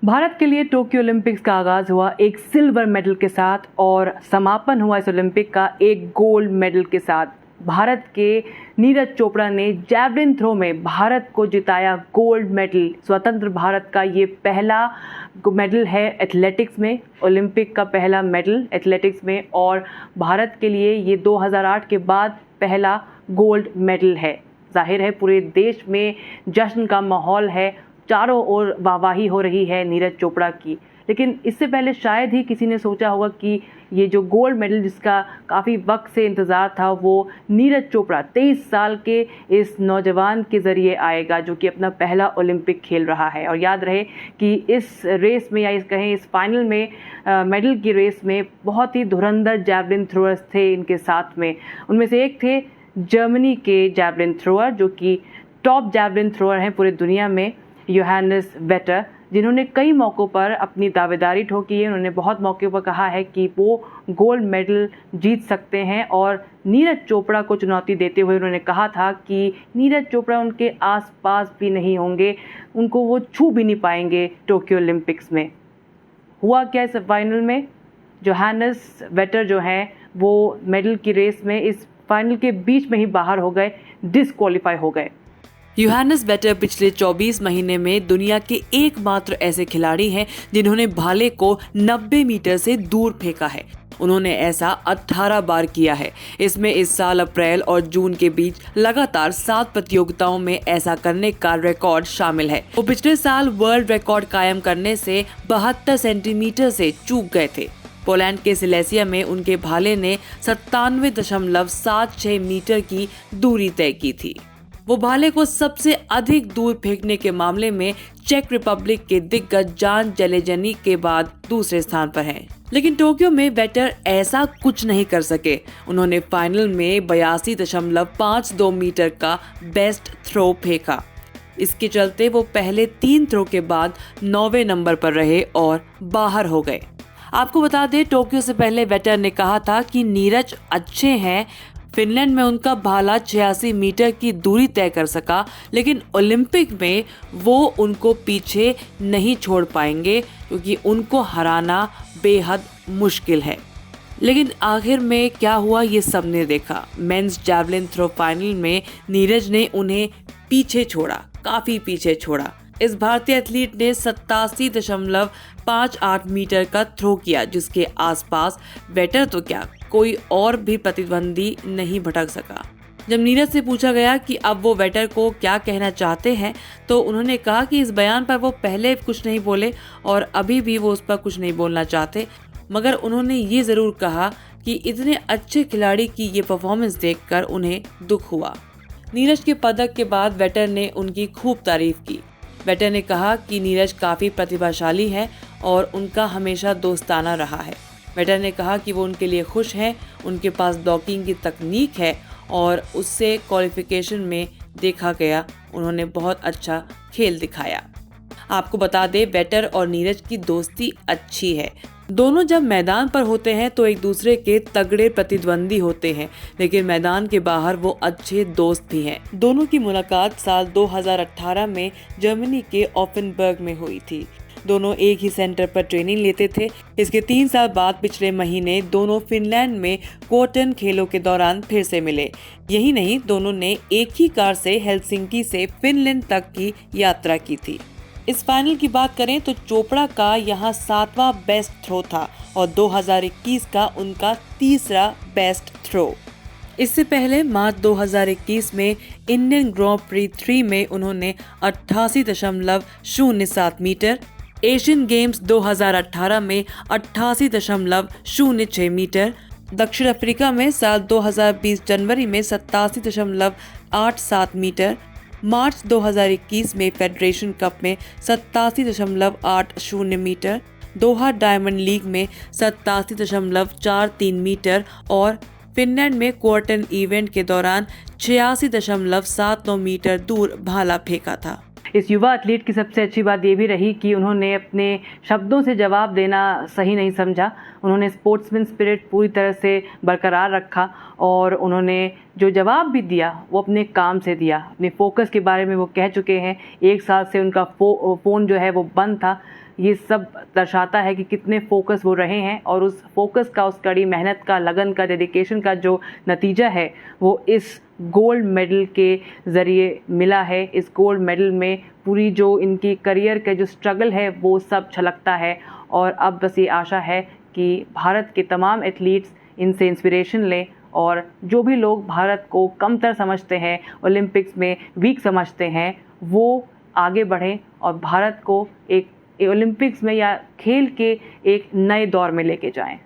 भारत के लिए Tokyo Olympics का आगाज हुआ एक सिल्वर मेडल के साथ और समापन हुआ इस ओलंपिक का एक गोल्ड मेडल के साथ। भारत के नीरज चोपड़ा ने जैवलिन थ्रो में भारत को जिताया गोल्ड मेडल। स्वतंत्र भारत का ये पहला मेडल है एथलेटिक्स में, ओलंपिक का पहला मेडल एथलेटिक्स में, और भारत के लिए ये 2008 के बाद पहला गोल्ड मेडल है। जाहिर है पूरे देश में जश्न का माहौल है, चारों ओर वाहवाही हो रही है नीरज चोपड़ा की। लेकिन इससे पहले शायद ही किसी ने सोचा होगा कि ये जो गोल्ड मेडल जिसका काफ़ी वक्त से इंतज़ार था वो नीरज चोपड़ा 23 साल के इस नौजवान के ज़रिए आएगा जो कि अपना पहला ओलंपिक खेल रहा है। और याद रहे कि इस रेस में या इस फाइनल में मेडल की रेस में बहुत ही धुरंधर जैवलिन थ्रोअर्स थे इनके साथ में। उनमें से एक थे जर्मनी के जैवलिन थ्रोअर जो कि टॉप जैवलिन थ्रोअर हैं पूरे दुनिया में, योहानस वेटर, जिन्होंने कई मौक़ों पर अपनी दावेदारी ठोकी है। उन्होंने बहुत मौक़ों पर कहा है कि वो गोल्ड मेडल जीत सकते हैं और नीरज चोपड़ा को चुनौती देते हुए उन्होंने कहा था कि नीरज चोपड़ा उनके आसपास भी नहीं होंगे, उनको वो छू भी नहीं पाएंगे टोक्यो ओलंपिक्स में। हुआ क्या इस फाइनल में? योहानस वेटर जो हैं वो मेडल की रेस में इस फाइनल के बीच में ही बाहर हो गए, डिसक्वालीफाई हो गए। योहानस वेटर पिछले 24 महीने में दुनिया के एकमात्र ऐसे खिलाड़ी हैं जिन्होंने भाले को 90 मीटर से दूर फेंका है। उन्होंने ऐसा 18 बार किया है। इसमें इस साल अप्रैल और जून के बीच लगातार 7 प्रतियोगिताओं में ऐसा करने का रिकॉर्ड शामिल है। वो पिछले साल वर्ल्ड रिकॉर्ड कायम करने से 72 सेंटीमीटर से चूक गए थे। पोलैंड के सिलेसिया में उनके भाले ने 97.76 मीटर की दूरी तय की थी। वो भाले को सबसे अधिक दूर फेंकने के मामले में चेक रिपब्लिक के दिग्गज जान जेलेजनी के बाद दूसरे स्थान पर हैं। लेकिन टोक्यो में वेटर ऐसा कुछ नहीं कर सके। उन्होंने फाइनल में 82.52 मीटर का बेस्ट थ्रो फेंका। इसके चलते वो पहले 3 थ्रो के बाद 9वें नंबर पर रहे और बाहर हो गए। आपको बता दें, टोक्यो से पहले वेटर ने कहा था कि नीरज अच्छे हैं। फिनलैंड में उनका भाला 86 मीटर की दूरी तय कर सका, लेकिन ओलंपिक में वो उनको पीछे नहीं छोड़ पाएंगे क्योंकि उनको हराना बेहद मुश्किल है। लेकिन आखिर में क्या हुआ ये सबने देखा। मेंस जैवलिन थ्रो फाइनल में नीरज ने उन्हें पीछे छोड़ा, काफी पीछे छोड़ा। इस भारतीय एथलीट ने 87.58 मीटर का थ्रो किया, जिसके आसपास वेटर तो क्या कोई और भी प्रतिद्वंदी नहीं भटक सका। जब नीरज से पूछा गया कि अब वो वेटर को क्या कहना चाहते हैं तो उन्होंने कहा कि इस बयान पर वो पहले कुछ नहीं बोले और अभी भी वो उस पर कुछ नहीं बोलना चाहते, मगर उन्होंने ये जरूर कहा कि इतने अच्छे खिलाड़ी की ये परफॉर्मेंस देखकर उन्हें दुख हुआ। नीरज के पदक के बाद वेटर ने उनकी खूब तारीफ की। वेटर ने कहा कि नीरज काफ़ी प्रतिभाशाली है और उनका हमेशा दोस्ताना रहा है। वेटर ने कहा कि वो उनके लिए खुश हैं, उनके पास ब्लॉकिंग की तकनीक है और उससे क्वालिफिकेशन में देखा गया उन्होंने बहुत अच्छा खेल दिखाया। आपको बता दें, वेटर और नीरज की दोस्ती अच्छी है। दोनों जब मैदान पर होते हैं तो एक दूसरे के तगड़े प्रतिद्वंदी होते हैं, लेकिन मैदान के बाहर वो अच्छे दोस्त भी हैं। दोनों की मुलाकात साल 2018 में जर्मनी के ऑफेनबर्ग में हुई थी। दोनों एक ही सेंटर पर ट्रेनिंग लेते थे। इसके 3 साल बाद पिछले महीने दोनों फिनलैंड में कोटन खेलों के दौरान फिर से मिले। यही नहीं, दोनों ने एक ही कार से हेलसिंकी से फिनलैंड तक की यात्रा की थी। इस फाइनल की बात करें तो चोपड़ा का यहाँ 7वां बेस्ट थ्रो था और 2021 का उनका 3रा बेस्ट थ्रो। इससे पहले मार्च 2021 में इंडियन ग्रां प्री 3 में उन्होंने 88.07 मीटर, एशियन गेम्स 2018 में 88.06 मीटर, दक्षिण अफ्रीका में साल 2020 जनवरी में 87.87 मीटर, मार्च 2021 में फेडरेशन कप में 87.80 मीटर, दोहा डायमंड लीग में 87.43 मीटर और फिनलैंड में क्वार्टन इवेंट के दौरान 86.79 मीटर दूर भाला फेंका था। इस युवा एथलीट की सबसे अच्छी बात ये भी रही कि उन्होंने अपने शब्दों से जवाब देना सही नहीं समझा। उन्होंने स्पोर्ट्समैन स्पिरिट पूरी तरह से बरकरार रखा और उन्होंने जो जवाब भी दिया वो अपने काम से दिया। अपने फोकस के बारे में वो कह चुके हैं। 1 साल से उनका फ़ोन जो है वो बंद था। ये सब दर्शाता है कि कितने फोकस वो रहे हैं, और उस फोकस का, उस कड़ी मेहनत का, लगन का, डेडिकेशन का जो नतीजा है वो इस गोल्ड मेडल के ज़रिए मिला है। इस गोल्ड मेडल में पूरी जो इनकी करियर का जो स्ट्रगल है वो सब झलकता है। और अब बस ये आशा है कि भारत के तमाम एथलीट्स इनसे इंस्पिरेशन लें, और जो भी लोग भारत को कमतर समझते हैं, ओलंपिक्स में वीक समझते हैं, वो आगे बढ़ें और भारत को एक ओलंपिक्स में या खेल के एक नए दौर में लेके जाएं।